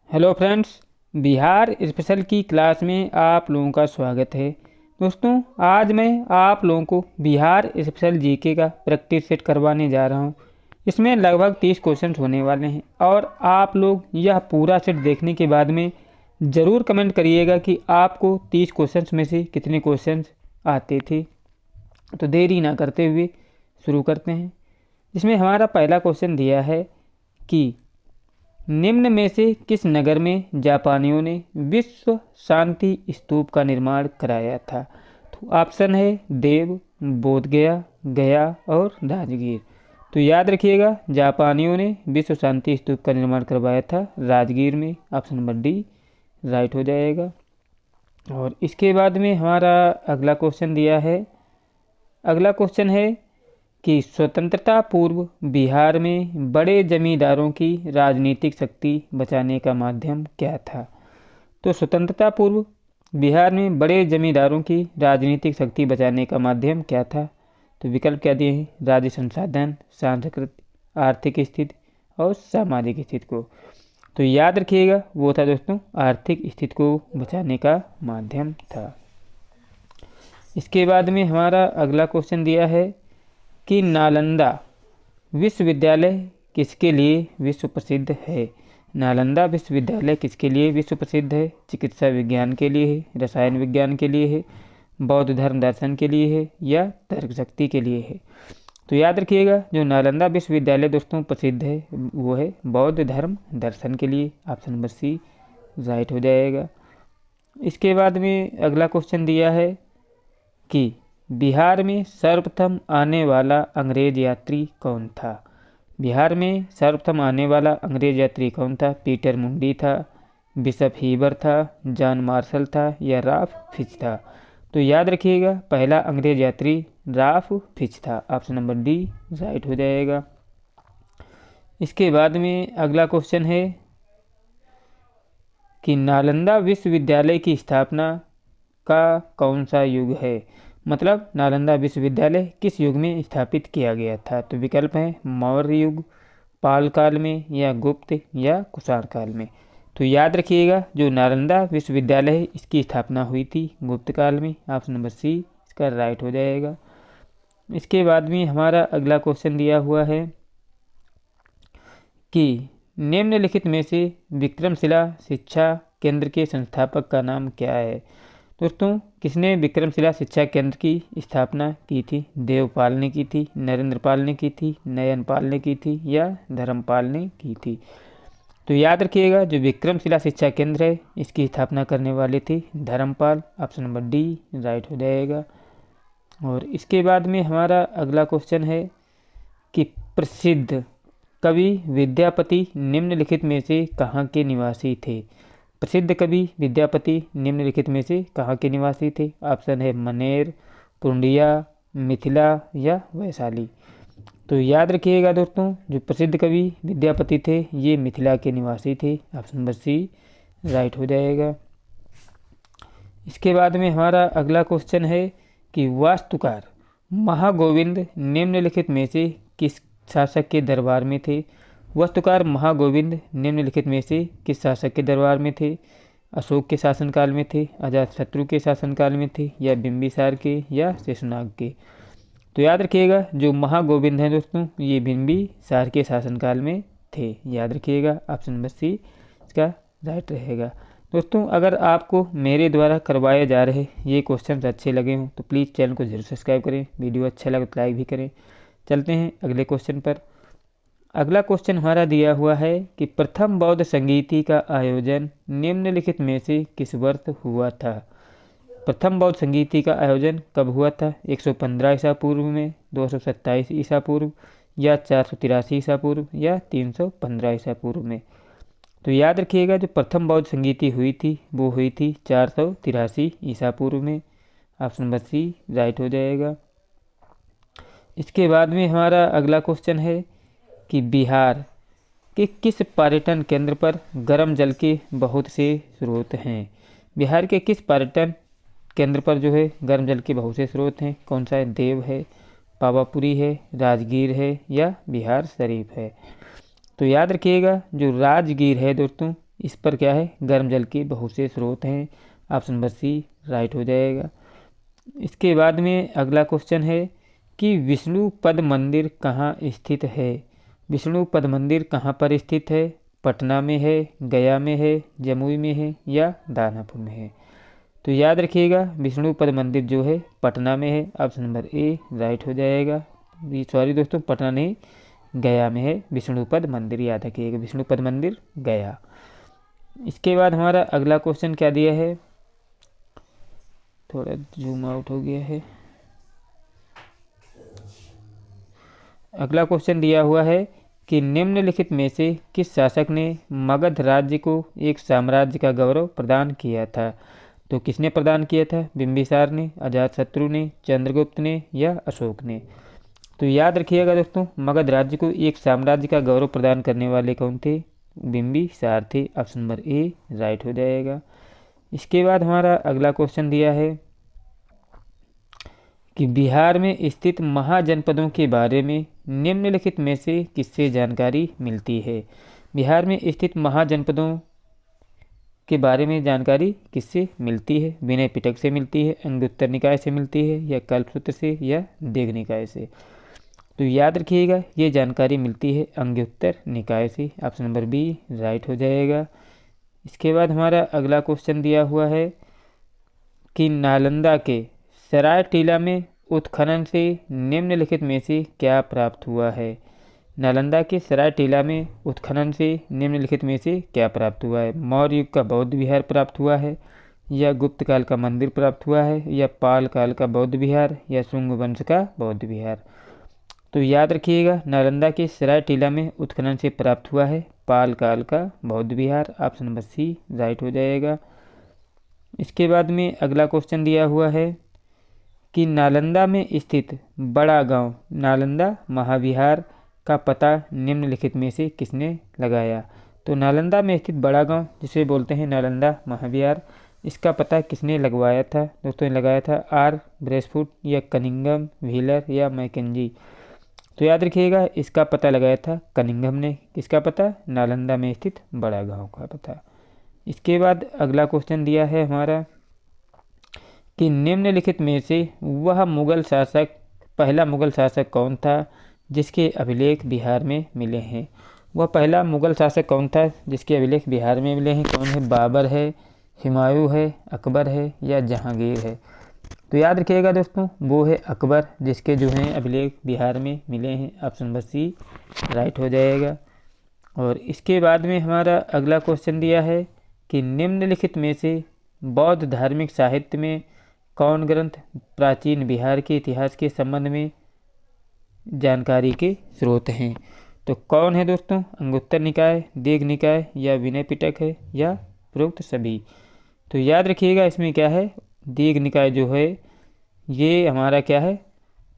Hello friends, Bihar special की class में आप लोगों का स्वागत है। दोस्तों, आज मैं आप लोगों को बिहार स्पेशल जीके का प्रैक्टिस सेट करवाने जा रहा हूं। इसमें लगभग 30 क्वेश्चंस होने वाले हैं और आप लोग यह पूरा सेट देखने के बाद में ज़रूर कमेंट करिएगा कि आपको 30 क्वेश्चंस में से कितने क्वेश्चंस आते थे। तो देरी ना करते हुए शुरू करते हैं। इसमें हमारा पहला क्वेश्चन दिया है कि निम्न में से किस नगर में जापानियों ने विश्व शांति स्तूप का निर्माण कराया था। तो ऑप्शन है देव, बोधगया, गया और राजगीर। तो याद रखिएगा, जापानियों ने विश्व शांति स्तूप का निर्माण करवाया था राजगीर में। ऑप्शन नंबर डी राइट हो जाएगा। और इसके बाद में हमारा अगला क्वेश्चन दिया है। अगला क्वेश्चन है कि स्वतंत्रता पूर्व बिहार में बड़े जमींदारों की राजनीतिक शक्ति बचाने का माध्यम क्या था। तो स्वतंत्रता पूर्व बिहार में बड़े जमींदारों की राजनीतिक शक्ति बचाने का माध्यम क्या था। तो विकल्प क्या दिए हैं? राज्य संसाधन, सांस्कृतिक, आर्थिक स्थिति और सामाजिक स्थिति को। तो याद रखिएगा, वो था दोस्तों आर्थिक स्थिति को बचाने का माध्यम था। इसके बाद में हमारा अगला क्वेश्चन दिया है कि नालंदा विश्वविद्यालय किसके लिए विश्व प्रसिद्ध है। नालंदा विश्वविद्यालय किसके लिए विश्व प्रसिद्ध है? चिकित्सा विज्ञान के लिए है, रसायन विज्ञान के लिए है, बौद्ध धर्म दर्शन के लिए है या तर्क शक्ति के लिए है। तो याद रखिएगा, जो नालंदा विश्वविद्यालय दोस्तों प्रसिद्ध है वो है बौद्ध धर्म दर्शन के लिए। ऑप्शन नंबर सी राइट हो जाएगा। इसके बाद में अगला क्वेश्चन दिया है कि बिहार में सर्वप्रथम आने वाला अंग्रेज यात्री कौन था। बिहार में सर्वप्रथम आने वाला अंग्रेज यात्री कौन था? पीटर मुंडी था, बिशप हीबर था, जॉन मार्शल था या राल्फ फिच था। तो याद रखिएगा, पहला अंग्रेज यात्री राल्फ फिच था। ऑप्शन नंबर डी राइट हो जाएगा। इसके बाद में अगला क्वेश्चन है कि नालंदा विश्वविद्यालय की स्थापना का कौन सा युग है। मतलब नालंदा विश्वविद्यालय किस युग में स्थापित किया गया था। तो विकल्प हैं मौर्य युग, पाल काल में या गुप्त या कुषाण काल में। तो याद रखिएगा, जो नालंदा विश्वविद्यालय है इसकी स्थापना हुई थी गुप्त काल में। ऑप्शन नंबर सी इसका राइट हो जाएगा। इसके बाद में हमारा अगला क्वेश्चन दिया हुआ है कि निम्नलिखित में से विक्रमशिला शिक्षा केंद्र के संस्थापक का नाम क्या है। दोस्तों, किसने विक्रमशिला शिक्षा केंद्र की स्थापना की थी? देवपाल ने की थी, नरेंद्रपाल ने की थी, नयनपाल ने की थी या धर्मपाल ने की थी। तो याद रखिएगा, जो विक्रमशिला शिक्षा केंद्र है इसकी स्थापना करने वाले थे Dharampal. Option number D right हो जाएगा। और इसके बाद में हमारा अगला क्वेश्चन है कि प्रसिद्ध कवि विद्यापति निम्नलिखित में से कहाँ के निवासी थे। प्रसिद्ध कवि विद्यापति निम्नलिखित में से कहाँ के निवासी थे। ऑप्शन है मनेर, पूर्णिया, मिथिला या वैशाली। तो याद रखिएगा दोस्तों, जो प्रसिद्ध कवि विद्यापति थे ये मिथिला के निवासी थे। ऑप्शन नंबर सी राइट हो जाएगा। इसके बाद में हमारा अगला क्वेश्चन है कि वास्तुकार महागोविंद निम्नलिखित में से किस शासक के दरबार में थे। वास्तुकार महागोविंद निम्नलिखित में से किस शासक के दरबार में थे। अशोक के शासनकाल में थे, अजातशत्रु के शासनकाल में थे या बिंबिसार के या शेषनाग के। तो याद रखिएगा, जो महागोविंद हैं दोस्तों ये बिंबिसार के शासनकाल में थे। याद रखिएगा, ऑप्शन नंबर सी इसका राइट रहेगा। दोस्तों, अगर आपको मेरे द्वारा करवाए जा रहे ये क्वेश्चन अच्छे लगे हों तो प्लीज़ चैनल को जरूर सब्सक्राइब करें, वीडियो अच्छा लगे तो लाइक भी करें। चलते हैं अगले क्वेश्चन पर। अगला क्वेश्चन हमारा दिया हुआ है कि प्रथम बौद्ध संगीति का आयोजन निम्नलिखित में से किस वर्ष हुआ था। प्रथम बौद्ध संगीति का आयोजन कब हुआ था? 115 ईसा पूर्व में, 227 ईसा पूर्व या 483 ईसा पूर्व या 315 ईसा पूर्व में। तो याद रखिएगा, जो प्रथम बौद्ध संगीति हुई थी वो हुई थी 483 ईसा पूर्व में। ऑप्शन नंबर सी राइट हो जाएगा। इसके बाद में हमारा अगला क्वेश्चन है कि बिहार के किस पर्यटन केंद्र पर गर्म जल के बहुत से स्रोत हैं। बिहार के किस पर्यटन केंद्र पर जो है गर्म जल के बहुत से स्रोत हैं? कौन सा है? देव है, पावापुरी है, राजगीर है या बिहार शरीफ है। तो याद रखिएगा, जो राजगीर है दोस्तों इस पर क्या है, गर्म जल के बहुत से स्रोत हैं। ऑप्शन नंबर सी राइट हो जाएगा। इसके बाद में अगला क्वेश्चन है कि विष्णु पद मंदिर कहाँ स्थित है। विष्णु पद मंदिर कहाँ पर स्थित है? पटना में है, गया में है, जमुई में है या दानापुर में है? तो याद रखिएगा विष्णु पद मंदिर जो है पटना में है। ऑप्शन नंबर ए राइट हो जाएगा। सॉरी दोस्तों, पटना नहीं, गया में है विष्णु पद मंदिर, याद रखिएगा विष्णु पद मंदिर गया। इसके बाद हमारा अगला क्वेश्चन क्या दिया है, थोड़ा जूम आउट हो गया है। अगला क्वेश्चन दिया हुआ है कि निम्नलिखित में से किस शासक ने मगध राज्य को एक साम्राज्य का गौरव प्रदान किया था? तो किसने प्रदान किया था? बिंबिसार ने, अजातशत्रु ने, चंद्रगुप्त ने या अशोक ने? तो याद रखिएगा दोस्तों, मगध राज्य को एक साम्राज्य का गौरव प्रदान करने वाले कौन थे? बिंबिसार थे। ऑप्शन नंबर ए राइट हो जाएगा। इसके बाद हमारा अगला क्वेश्चन दिया है कि बिहार में स्थित महाजनपदों के बारे में निम्नलिखित में से किससे जानकारी मिलती है? बिहार में स्थित महाजनपदों के बारे में जानकारी किससे मिलती है? विनय पिटक से मिलती है, अंगुत्तर निकाय से मिलती है या कल्पसूत्र से या दीघ निकाय से? तो याद रखिएगा ये जानकारी मिलती है अंगुत्तर निकाय से। ऑप्शन नंबर बी राइट हो जाएगा। इसके बाद हमारा अगला क्वेश्चन दिया हुआ है कि नालंदा के सराय टीला में उत्खनन से निम्नलिखित में से क्या प्राप्त हुआ है? नालंदा के सराय टीला में उत्खनन से निम्नलिखित में से क्या प्राप्त हुआ है? मौर्य युग का बौद्ध विहार प्राप्त हुआ है या गुप्त काल का मंदिर प्राप्त हुआ है या पाल काल का बौद्ध विहार या शुंग वंश का बौद्ध विहार? तो याद रखिएगा नालंदा के सराय टीला में उत्खनन से प्राप्त हुआ है पाल काल का बौद्ध विहार। ऑप्शन नंबर सी राइट हो जाएगा। इसके बाद में अगला क्वेश्चन दिया हुआ है कि नालंदा में स्थित बड़ा गांव नालंदा महाविहार का पता निम्नलिखित में से किसने लगाया? तो नालंदा में स्थित बड़ा गांव जिसे बोलते हैं नालंदा महाविहार, इसका पता किसने लगवाया था? दोस्तों लगाया था आर ब्रेसफुट या कनिंगम, व्हीलर या मैकेंजी? तो याद रखिएगा इसका पता लगाया था कनिंगम ने। किसका पता? नालंदा में स्थित बड़ा गांव का पता। इसके बाद अगला क्वेश्चन दिया है हमारा कि निम्नलिखित में से वह मुगल शासक पहला मुगल शासक कौन था जिसके अभिलेख बिहार में मिले हैं? वह पहला मुगल शासक कौन था जिसके अभिलेख बिहार में मिले हैं? कौन है? बाबर है, हुमायूं है, अकबर है या जहांगीर है? तो याद रखिएगा दोस्तों वो है अकबर, जिसके जो हैं अभिलेख बिहार में मिले हैं। ऑप्शन नंबर सी राइट हो जाएगा। और इसके बाद में हमारा अगला क्वेश्चन दिया है कि निम्नलिखित में से बौद्ध धार्मिक साहित्य में कौन ग्रंथ प्राचीन बिहार के इतिहास के संबंध में जानकारी के स्रोत हैं? तो कौन है दोस्तों? अंगुत्तर निकाय, दीघ निकाय या विनय पिटक है या उपरोक्त सभी? तो याद रखिएगा इसमें क्या है, दीघ निकाय जो है ये हमारा क्या है,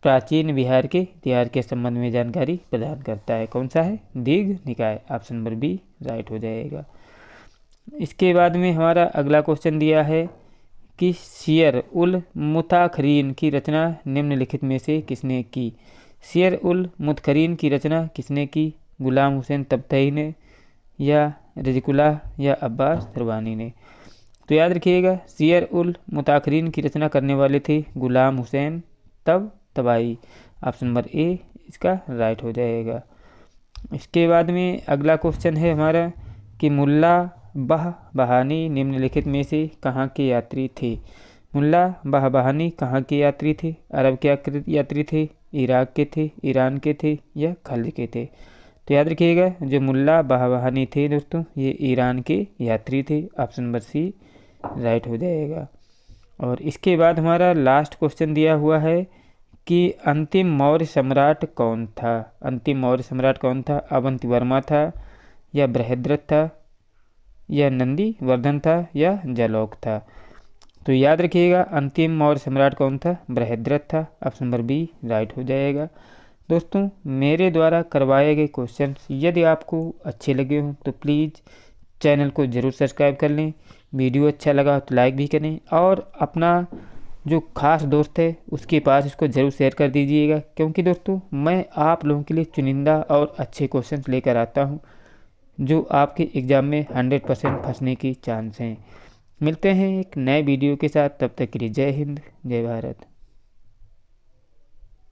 प्राचीन बिहार के इतिहास के संबंध में जानकारी प्रदान करता है। कौन सा है? दीघ निकाय। ऑप्शन नंबर बी राइट हो जाएगा। इसके बाद में हमारा अगला क्वेश्चन दिया है कि सियर उल मुताखरीन की रचना निम्नलिखित में से किसने की? सियर उल मुताखरीन की रचना किसने की? गुलाम हुसैन तबतई ने या रज़िकुल्लाह या अब्बास सरवानी ने? तो याद रखिएगा सियर उल मुताखरीन की रचना करने वाले थे Ghulam Hussain तबतई। Option number A इसका राइट हो जाएगा। इसके बाद में अगला क्वेश्चन है हमारा कि मुल्ला बहबाहानी निम्नलिखित में से कहाँ के यात्री थे? मुल्ला बहबाहानी कहाँ के यात्री थे? अरब के यात्री थे, इराक के थे, ईरान के थे या खल्ज के थे? तो याद रखिएगा जो मुल्ला बहबाहानी थे दोस्तों ये ईरान के यात्री थे। ऑप्शन नंबर सी राइट हो जाएगा। और इसके बाद हमारा लास्ट क्वेश्चन दिया हुआ है कि अंतिम मौर्य सम्राट कौन था? अंतिम मौर्य सम्राट कौन था? अवंती वर्मा था या बृहद्रथ था या नंदी वर्धन था या जालौक था? तो याद रखिएगा अंतिम मौर्य सम्राट कौन था? बृहद्रथ था। ऑप्शन नंबर बी राइट हो जाएगा। दोस्तों मेरे द्वारा करवाए गए क्वेश्चंस यदि आपको अच्छे लगे हों तो प्लीज़ चैनल को ज़रूर सब्सक्राइब कर लें। वीडियो अच्छा लगा तो लाइक भी करें और अपना जो खास दोस्त है उसके पास इसको ज़रूर शेयर कर दीजिएगा, क्योंकि दोस्तों मैं आप लोगों के लिए चुनिंदा और अच्छे क्वेश्चंस लेकर आता हूं। जो आपके एग्ज़ाम में 100% फंसने की चांस हैं। मिलते हैं एक नए वीडियो के साथ, तब तक के लिए जय हिंद जय भारत।